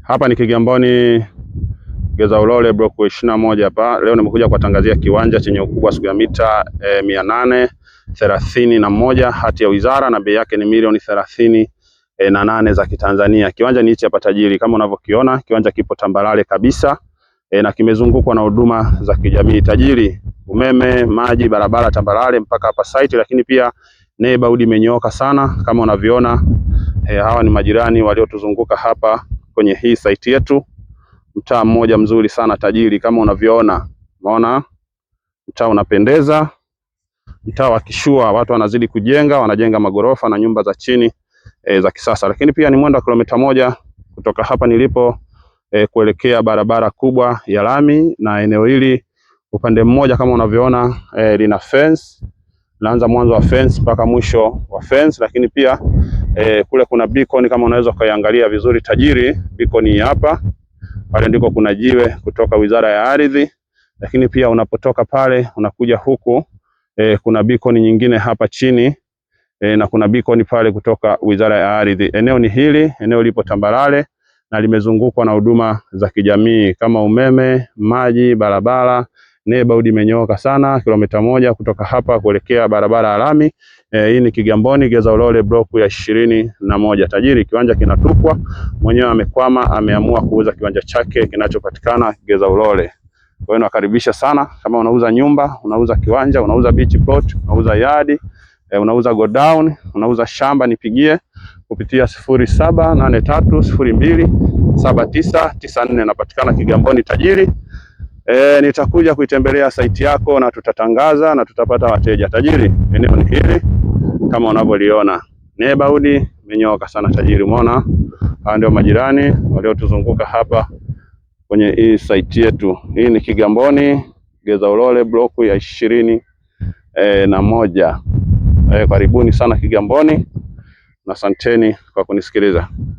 Hapa ni Kigamboni Geza Ulole block 21 hapa. Leo nimekuja kuwatangazia kiwanja chenye ukubwa siku ya mita 831, hati ya wizara na bei yake ni milioni 38 za Kitanzania. Kiwanja ni hichi hapa tajiri, kama unavyokiona kiwanja kipo tambalale kabisa na kimezungukwa na huduma za kijamii tajiri, umeme, maji, barabara tambalale mpaka hapa site, lakini pia neighborhood imenyooka sana kama unavyoona. Hawa ni majirani waliotuzunguka hapa kwenye hii site yetu. Mtaa mmoja mzuri sana tajiri kama unavyoona. Unaona? Mtaa unapendeza. Mtaa wa kishua, watu wanazidi kujenga, wanajenga magorofa na nyumba za chini za kisasa. Lakini pia ni mwendo wa kilomita 1 kutoka hapa nilipo kuelekea barabara kubwa ya lami, na eneo hili upande mmoja kama unavyoona lina fence. Naanza mwanzo wa fence mpaka mwisho wa fence, lakini pia kule kuna beacon kama unaweza kuiangalia vizuri tajiri. Beacon hapa. Pale ndiko kuna jiwe kutoka Wizara ya Ardhi, lakini pia unapotoka pale unakuja huku kuna beacon nyingine hapa chini na kuna beacon pale kutoka Wizara ya Ardhi. Eneo ni hili, eneo lipo tambalale na limezungukwa na huduma za kijamii kama umeme, maji, barabara. Neighborhood imenyooka sana, kilomita 1 kutoka hapa kuelekea barabara ya lami. Hii ni Kigamboni Geza Ulole block ya 21 tajiri. Kiwanja kinatupwa, mwenyewe amekwama, ameamua kuuza kiwanja chake kinachopatikana Geza Ulole. Kwa hiyo nakaribisha sana, kama unauza nyumba, unauza kiwanja, unauza beach plot, unauza yard, unauza godown, unauza shamba, nipigie kupitia 0783027994. Napatikana Kigamboni tajiri. Nitakuja kuitembelea site yako na tutatangaza na tutapata wateja tajiri. Eneo ni hili kama unavyoliona, neighborhood imenyooka sana tajiri. Umeona, hao ndio majirani waliotuzunguka hapa kwenye hii site yetu. Hii ni Kigamboni Geza Ulole block ya 21. Karibuni sana Kigamboni na asanteni kwa kunisikiliza.